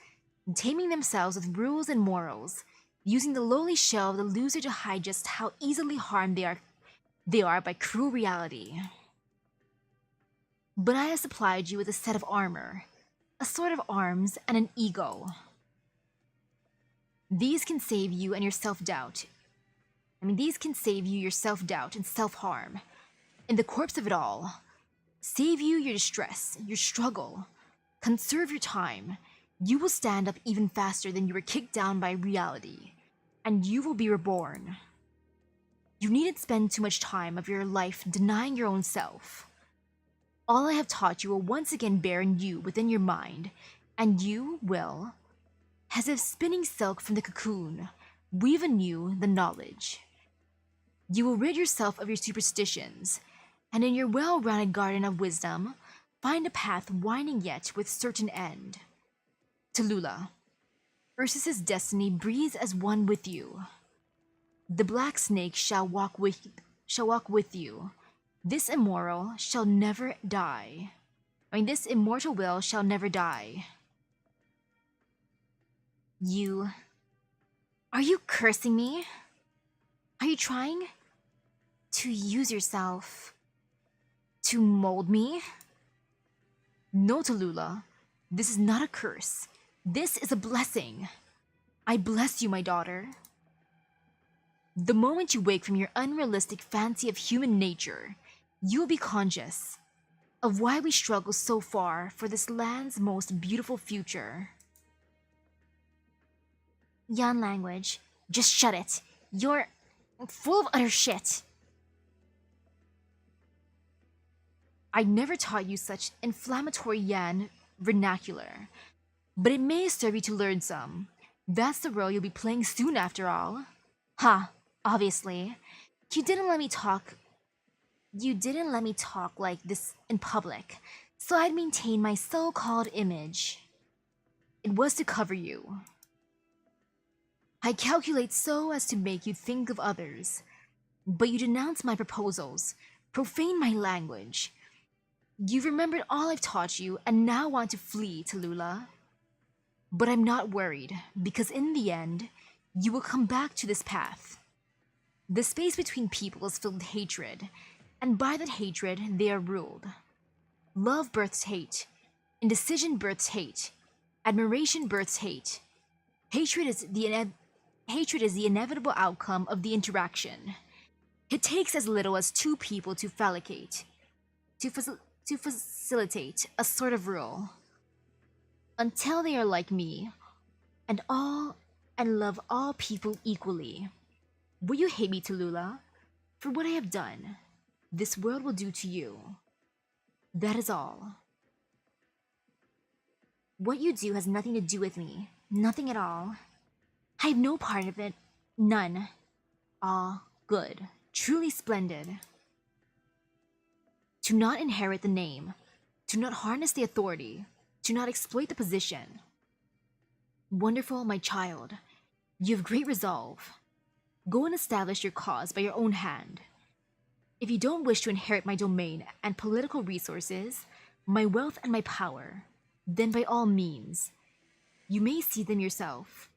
taming themselves with rules and morals, using the lowly shell of the loser to hide just how easily harmed they are by cruel reality. But I have supplied you with a set of armor, a sort of arms, and an ego. These can save you and your self-doubt. These can save you your self-doubt and self-harm. In the corpse of it all, save you your distress, your struggle. Conserve your time. You will stand up even faster than you were kicked down by reality, and you will be reborn. You needn't spend too much time of your life denying your own self. All I have taught you will once again bear in you within your mind, and you will, as if spinning silk from the cocoon, weave anew the knowledge. You will rid yourself of your superstitions, and in your well-rounded garden of wisdom, find a path winding yet with certain end. Talulah, Ursus's destiny breathes as one with you. The black snake shall walk with you. This immoral shall never die. This immortal will shall never die. Are you cursing me? Are you trying to use yourself to mold me? No, Talulah. This is not a curse. This is a blessing. I bless you, my daughter. The moment you wake from your unrealistic fancy of human nature, you will be conscious of why we struggle so far for this land's most beautiful future. Yan language. Just shut it. You're full of utter shit. I never taught you such inflammatory Yan vernacular, but it may serve you to learn some. That's the role you'll be playing soon after all. Ha, obviously. You didn't let me talk like this in public, so I'd maintain my so-called image. It was to cover you. I calculate so as to make you think of others, but you denounce my proposals, profane my language. You've remembered all I've taught you and now want to flee, Talulah. But I'm not worried, because in the end, you will come back to this path. The space between people is filled with hatred, and by that hatred, they are ruled. Love births hate. Indecision births hate. Admiration births hate. Hatred is the inevitable outcome of the interaction. It takes as little as two people to falicate, to facilitate a sort of rule. Until they are like me, and love all people equally. Will you hate me, Talulah, for what I have done? This world will do to you. That is all. What you do has nothing to do with me. Nothing at all. I have no part of it. None. Ah, good. Truly splendid. To not inherit the name, to not harness the authority, to not exploit the position. Wonderful, my child. You have great resolve. Go and establish your cause by your own hand. If you don't wish to inherit my domain and political resources, my wealth and my power, then by all means, you may seize them yourself.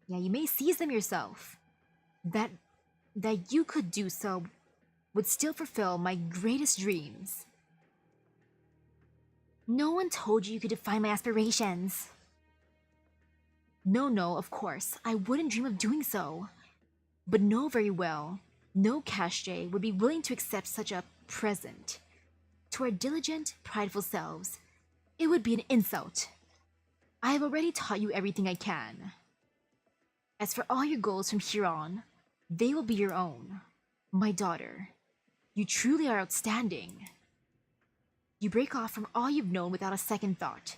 Yeah, you may seize them yourself. That you could do so would still fulfill my greatest dreams. No one told you could define my aspirations. No, of course, I wouldn't dream of doing so. But know very well, no Kashje would be willing to accept such a present. To our diligent, prideful selves, it would be an insult. I have already taught you everything I can. As for all your goals from here on, they will be your own. My daughter, you truly are outstanding. You break off from all you've known without a second thought,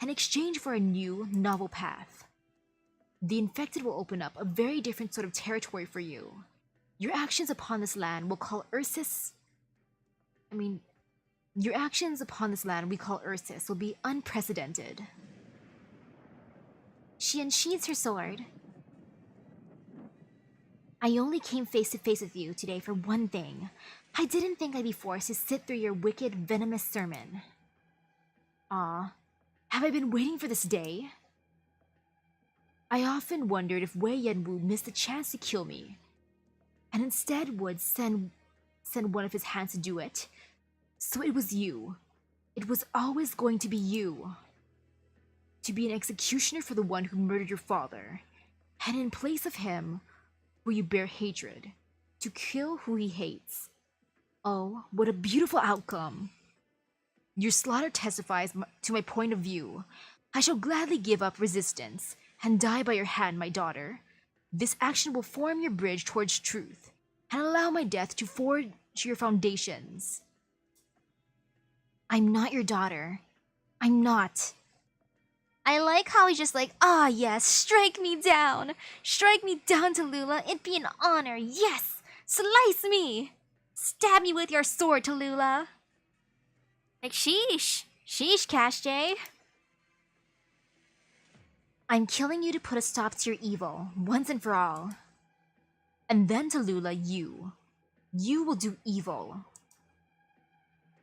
and exchange for a new, novel path. The infected will open up a very different sort of territory for you. Your actions upon this land we call Ursus will be unprecedented. She unsheathes her sword. I only came face to face with you today for one thing. I didn't think I'd be forced to sit through your wicked, venomous sermon. Ah, have I been waiting for this day? I often wondered if Wei Yanwu missed the chance to kill me, and instead would send one of his hands to do it. So it was you. It was always going to be you. To be an executioner for the one who murdered your father, and in place of him, who you bear hatred, to kill who he hates. Oh, what a beautiful outcome! Your slaughter testifies to my point of view. I shall gladly give up resistance and die by your hand, my daughter. This action will form your bridge towards truth, and allow my death to forge your foundations. I'm not your daughter. I'm not. I like how he's just like, ah, yes, strike me down. Strike me down, Talulah. It'd be an honor. Yes, slice me. Stab me with your sword, Talulah. Like, sheesh. Sheesh, Kashje. I'm killing you to put a stop to your evil, once and for all. And then, Talulah, you will do evil.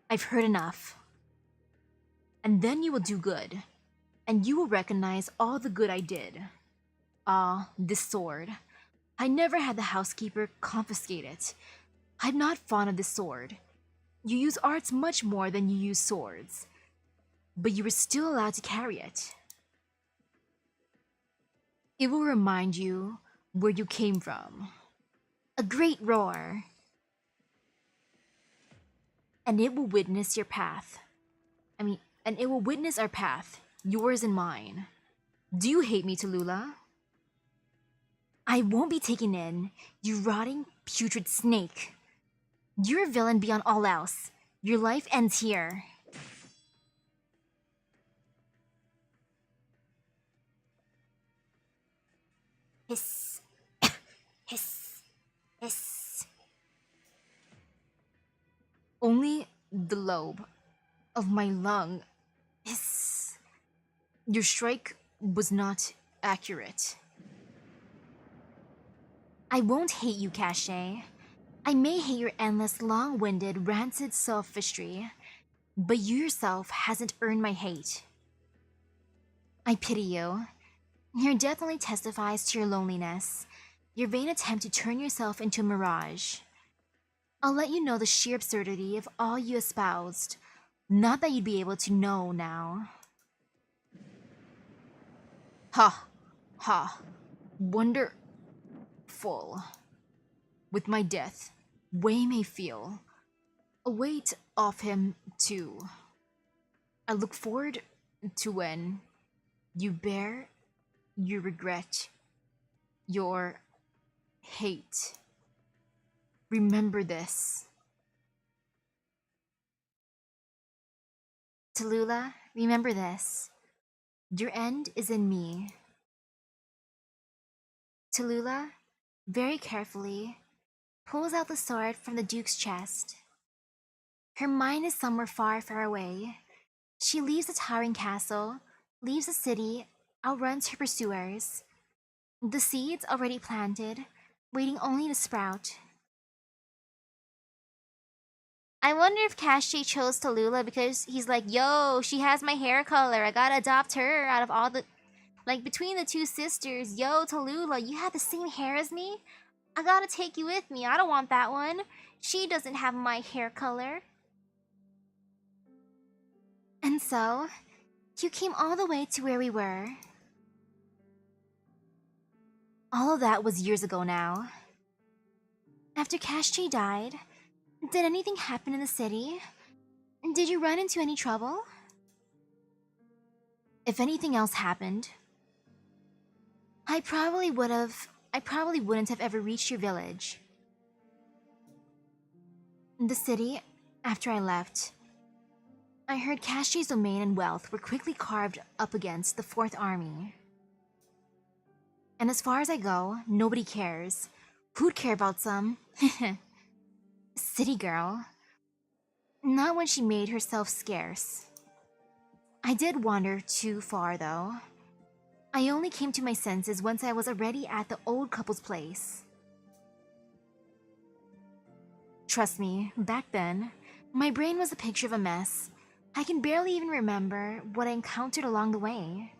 I've heard enough. And then you will do good, and you will recognize all the good I did. Ah, this sword. I never had the housekeeper confiscate it. I'm not fond of this sword. You use arts much more than you use swords, but you were still allowed to carry it. It will remind you where you came from. A great roar. And it will witness your path. And it will witness our path, yours and mine. Do you hate me, Talulah? I won't be taken in, you rotting, putrid snake. You're a villain beyond all else. Your life ends here. Hiss. Hiss. Hiss. Only the lobe of my lung. Hiss. Your strike was not accurate. I won't hate you, Cache. I may hate your endless, long-winded, rancid sophistry, but you yourself hasn't earned my hate. I pity you. Your death only testifies to your loneliness, your vain attempt to turn yourself into a mirage. I'll let you know the sheer absurdity of all you espoused, not that you'd be able to know now. Ha! Ha! Wonderful. With my death, Wei may feel a weight off him too. I look forward to when you bear your regret, your hate. Remember this. Talulah, remember this. Your end is in me. Talulah, very carefully, pulls out the sword from the Duke's chest. Her mind is somewhere far, far away. She leaves the towering castle, leaves the city, outruns her pursuers. The seeds already planted, waiting only to sprout. I wonder if Cache chose Talulah because he's like, yo, she has my hair color. I gotta adopt her out of all the... Like, between the two sisters, yo, Talulah, you have the same hair as me? I gotta take you with me. I don't want that one. She doesn't have my hair color. And so, you came all the way to where we were. All of that was years ago now. After Cache died, did anything happen in the city? Did you run into any trouble? If anything else happened, I probably wouldn't have ever reached your village. The city, after I left, I heard Cache's domain and wealth were quickly carved up against the Fourth Army. And as far as I go, nobody cares. Who'd care about some city girl? Not when she made herself scarce. I did wander too far, though. I only came to my senses once I was already at the old couple's place. Trust me, back then, my brain was a picture of a mess. I can barely even remember what I encountered along the way.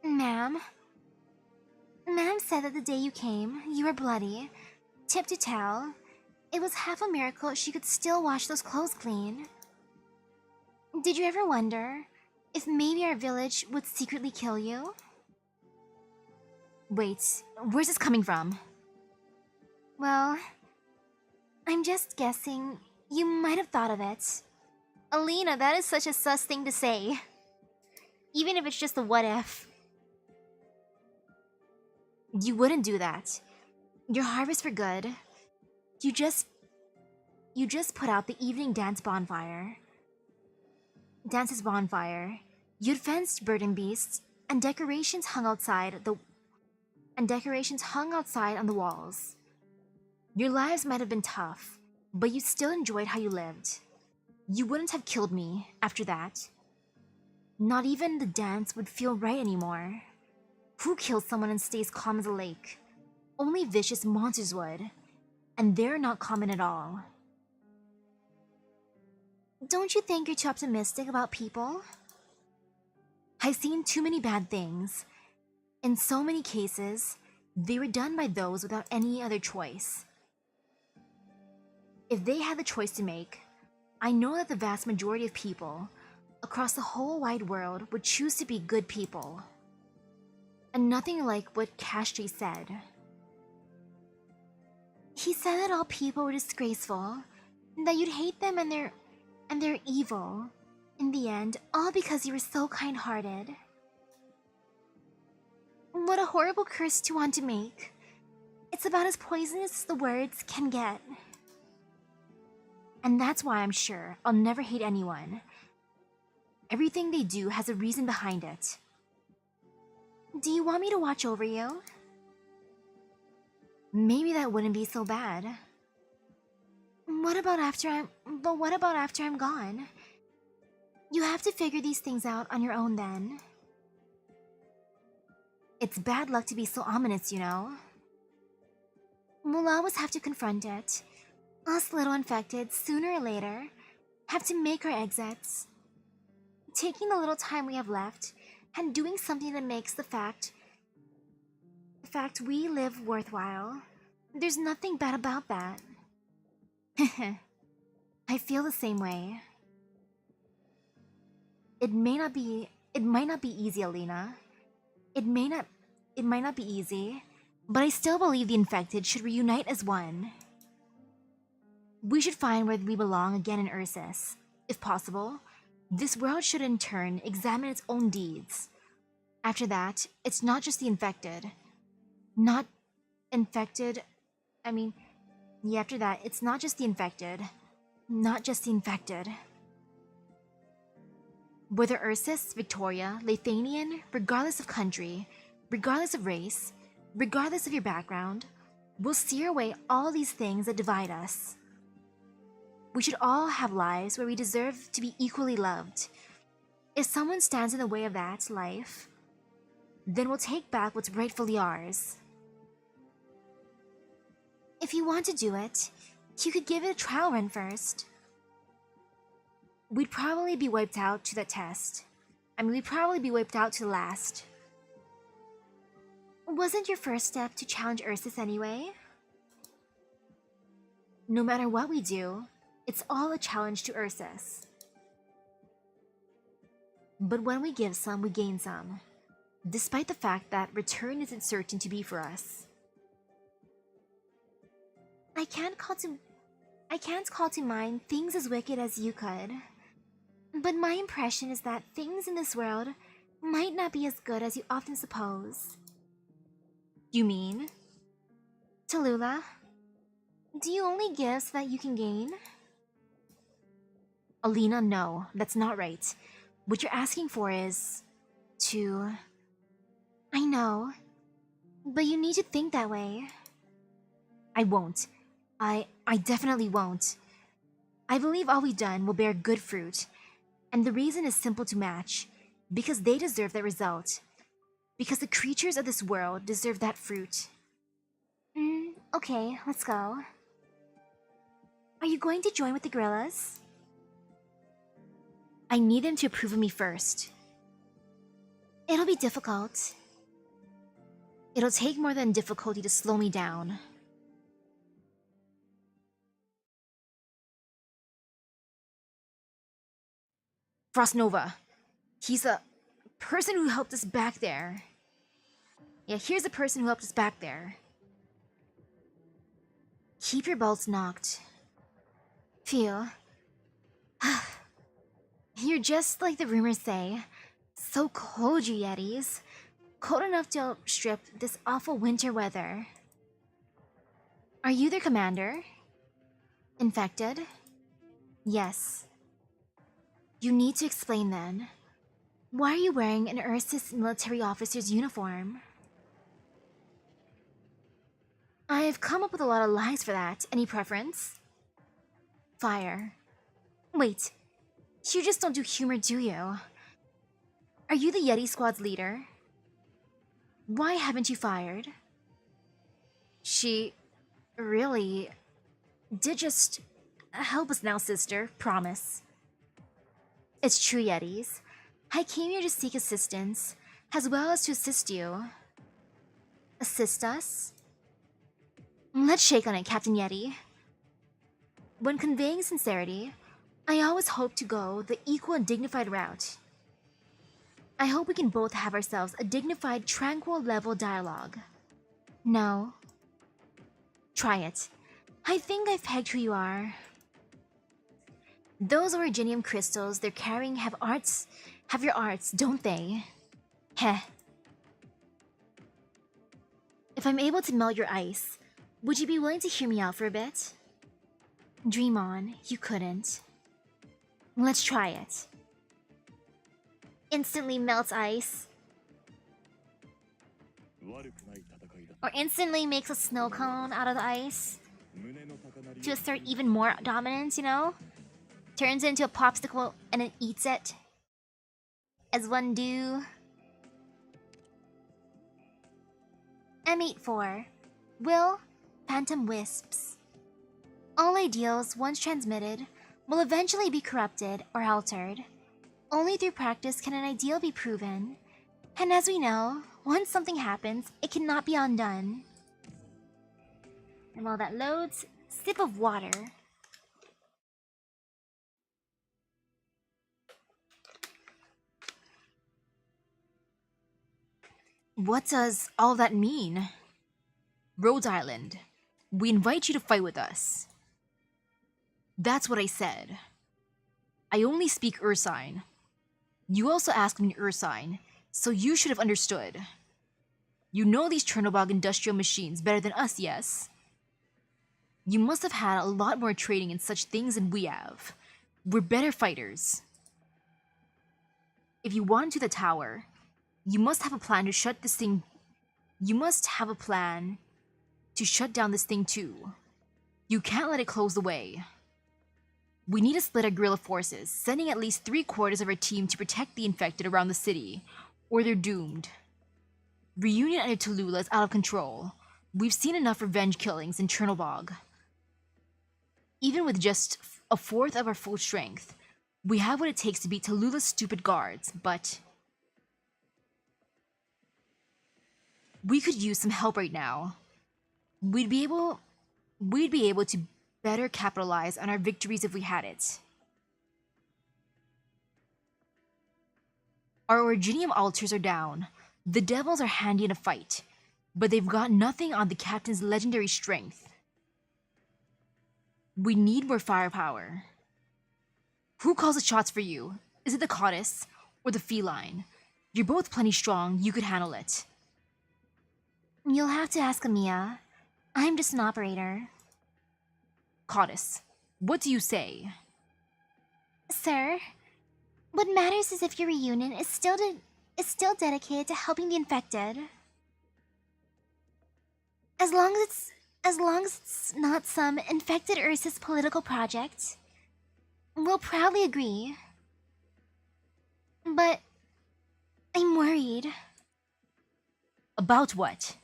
Ma'am said that the day you came, you were bloody. Tip to tell, it was half a miracle she could still wash those clothes clean. Did you ever wonder if maybe our village would secretly kill you? Wait, where's this coming from? Well, I'm just guessing you might have thought of it. Alina, that is such a sus thing to say. Even if it's just a what if. You wouldn't do that. Your harvest for good. You just put out the evening dances bonfire. You'd fenced bird and beasts, and decorations hung outside on the walls. Your lives might have been tough, but you still enjoyed how you lived. You wouldn't have killed me after that. Not even the dance would feel right anymore. Who kills someone and stays calm as a lake? Only vicious monsters would, and they're not common at all. Don't you think you're too optimistic about people? I've seen too many bad things. In so many cases, they were done by those without any other choice. If they had the choice to make, I know that the vast majority of people across the whole wide world would choose to be good people. And nothing like what Castry said. He said that all people were disgraceful, that you'd hate them and they're evil. In the end, all because you were so kind-hearted. What a horrible curse to want to make. It's about as poisonous as the words can get. And that's why I'm sure I'll never hate anyone. Everything they do has a reason behind it. Do you want me to watch over you? Maybe that wouldn't be so bad. What about after I'm gone? You have to figure these things out on your own then. It's bad luck to be so ominous, you know. We'll always have to confront it. Us little infected, sooner or later, have to make our exits. Taking the little time we have left and doing something that makes the fact we live worthwhile. There's nothing bad about that. I feel the same way. It might not be easy, Alina. It might not be easy, but I still believe the infected should reunite as one. We should find where we belong again in Ursus. If possible, this world should in turn examine its own deeds. After that, it's not just the infected. After that, it's not just the infected. Not just the infected. Whether Ursus, Victoria, Lathanian, regardless of country, regardless of race, regardless of your background, we'll steer away all these things that divide us. We should all have lives where we deserve to be equally loved. If someone stands in the way of that life, then we'll take back what's rightfully ours. If you want to do it, you could give it a trial run first. We'd probably be wiped out to that test. We'd probably be wiped out to the last. Wasn't your first step to challenge Ursus anyway? No matter what we do, it's all a challenge to Ursus. But when we give some, we gain some. Despite the fact that return isn't certain to be for us. I can't call to mind things as wicked as you could. But my impression is that things in this world might not be as good as you often suppose. You mean? Talulah, do you only give so that you can gain? Alina, no, that's not right. What you're asking for is to... I know, but you need to think that way. I won't. I definitely won't. I believe all we've done will bear good fruit, and the reason is simple to match, because they deserve that result. Because the creatures of this world deserve that fruit. Okay, let's go. Are you going to join with the gorillas? I need them to approve of me first. It'll be difficult. It'll take more than difficulty to slow me down. Frostnova. He's a person who helped us back there. Yeah, here's a person who helped us back there. Keep your bolts knocked. Phew. You're just like the rumors say. So cold, you Yetis. Cold enough to outstrip this awful winter weather. Are you their commander? Infected? Yes. You need to explain then. Why are you wearing an Ursus military officer's uniform? I've come up with a lot of lies for that. Any preference? Fire. Wait. You just don't do humor, do you? Are you the Yeti Squad's leader? Why haven't you fired? She really did just help us now, sister. Promise. It's true, Yetis. I came here to seek assistance, as well as to assist you. Assist us? Let's shake on it, Captain Yeti. When conveying sincerity, I always hope to go the equal and dignified route. I hope we can both have ourselves a dignified, tranquil level dialogue. No. Try it. I think I've pegged who you are. Those originium crystals they're carrying have your arts, don't they? Heh. If I'm able to melt your ice, would you be willing to hear me out for a bit? Dream on, you couldn't. Let's try it. Instantly melts ice. Or instantly makes a snow cone out of the ice. To assert even more dominance, you know? Turns it into a popsicle and it eats it. As one do. M84. Will, Phantom Wisps. All ideals, once transmitted, will eventually be corrupted or altered. Only through practice can an ideal be proven. And as we know, once something happens, it cannot be undone. And while that loads, sip of water. What does all that mean? Rhode Island, we invite you to fight with us. That's what I said. I only speak Ursine. You also asked me Ursine, so you should have understood. You know these Chernobog industrial machines better than us, yes? You must have had a lot more training in such things than we have. We're better fighters. If you want to the tower, you must have a plan to shut this thing. You must have a plan to shut down this thing too. You can't let it close the way. We need to split our guerrilla forces, sending at least 3/4 of our team to protect the infected around the city, or they're doomed. Reunion under Talulah is out of control. We've seen enough revenge killings in Chernobog. Even with just a fourth of our full strength, we have what it takes to beat Talulah's stupid guards, but we could use some help right now. We'd be able to better capitalize on our victories if we had it. Our Originium altars are down. The devils are handy in a fight, but they've got nothing on the captain's legendary strength. We need more firepower. Who calls the shots for you? Is it the courteous or the feline? You're both plenty strong, you could handle it. You'll have to ask Amiya. I'm just an operator. Courteous, what do you say? Sir, what matters is if your reunion is still dedicated to helping the infected. As long as it's not some infected Ursus political project, we'll proudly agree. But I'm worried. About what?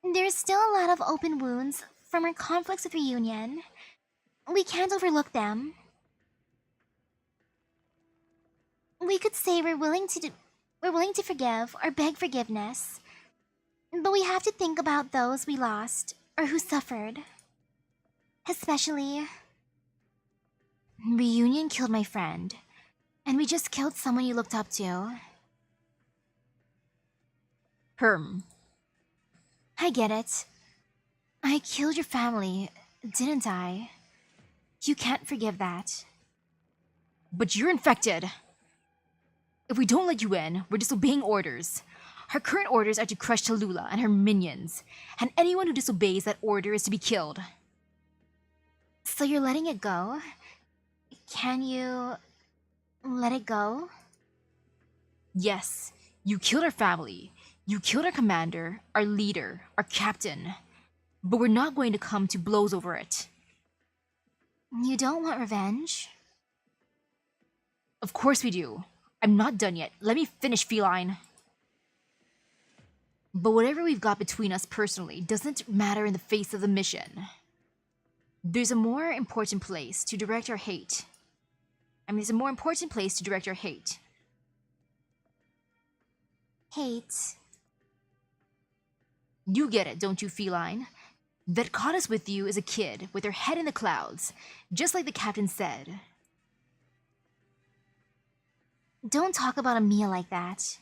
There's still a lot of open wounds from our conflicts with Reunion. We can't overlook them. We could say we're willing to forgive or beg forgiveness, but we have to think about those we lost or who suffered. Especially, Reunion killed my friend, and we just killed someone you looked up to. I get it. I killed your family, didn't I? You can't forgive that. But you're infected. If we don't let you in, we're disobeying orders. Our current orders are to crush Talulah and her minions, and anyone who disobeys that order is to be killed. So you're letting it go? Can you let it go? Yes, you killed our family. You killed our commander, our leader, our captain. But we're not going to come to blows over it. You don't want revenge? Of course we do. I'm not done yet. Let me finish, feline. But whatever we've got between us personally doesn't matter in the face of the mission. There's a more important place to direct our hate. There's a more important place to direct our hate. Hate. You get it, don't you, feline? That caught us with you as a kid, with her head in the clouds, just like the captain said. Don't talk about Amiya like that.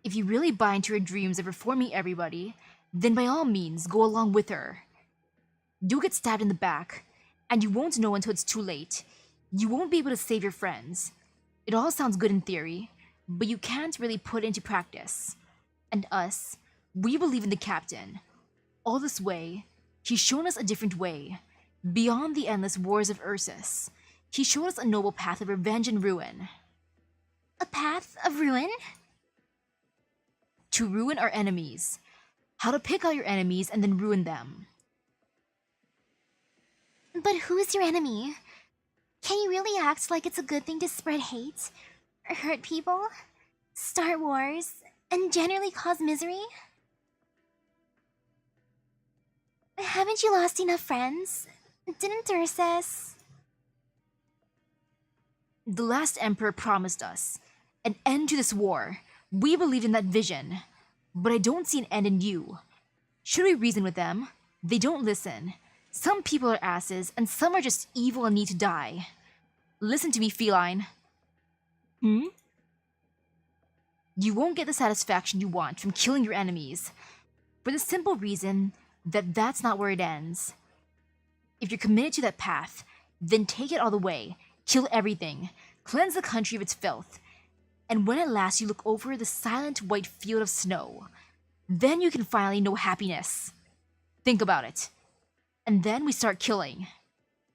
If you really buy into her dreams of reforming everybody, then by all means, go along with her. You'll get stabbed in the back, and you won't know until it's too late. You won't be able to save your friends. It all sounds good in theory, but you can't really put it into practice. And us, we believe in the captain. All this way, he's shown us a different way. Beyond the endless wars of Ursus, he showed us a noble path of revenge and ruin. A path of ruin? To ruin our enemies. How to pick out your enemies and then ruin them. But who's your enemy? Can you really act like it's a good thing to spread hate? Or hurt people? Start wars? And generally cause misery? Haven't you lost enough friends? Didn't Ursus? The last emperor promised us an end to this war. We believed in that vision, but I don't see an end in you. Should we reason with them? They don't listen. Some people are asses, and some are just evil and need to die. Listen to me, feline. You won't get the satisfaction you want from killing your enemies, for the simple reason that that's not where it ends. If you're committed to that path, then take it all the way, kill everything, cleanse the country of its filth, and when at last you look over the silent white field of snow, then you can finally know happiness. Think about it. And then we start killing.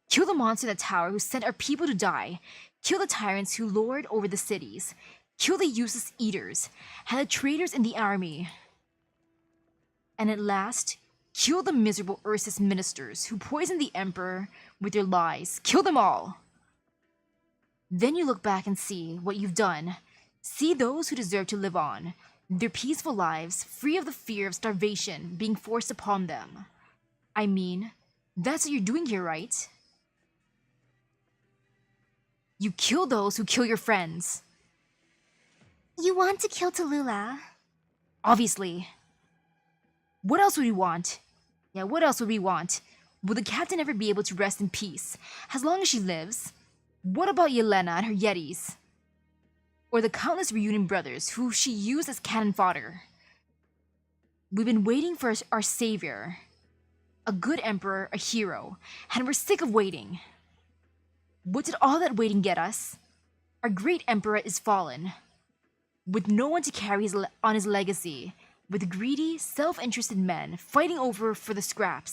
Kill the monster in the tower who sent our people to die. Kill the tyrants who lord over the cities. Kill the useless eaters and the traitors in the army. And at last, kill the miserable Ursus ministers who poisoned the emperor with their lies. Kill them all. Then you look back and see what you've done. See those who deserve to live on, their peaceful lives, free of the fear of starvation being forced upon them. I mean, that's what you're doing here, right? You kill those who kill your friends. You want to kill Talulah? Obviously. What else would we want? What else would we want? Will the captain ever be able to rest in peace, as long as she lives? What about Yelena and her Yetis? Or the countless reunion brothers who she used as cannon fodder? We've been waiting for our savior. A good emperor, a hero, and we're sick of waiting. What did all that waiting get us? Our great emperor is fallen. With no one to carry on his legacy, with greedy, self-interested men fighting over for the scraps.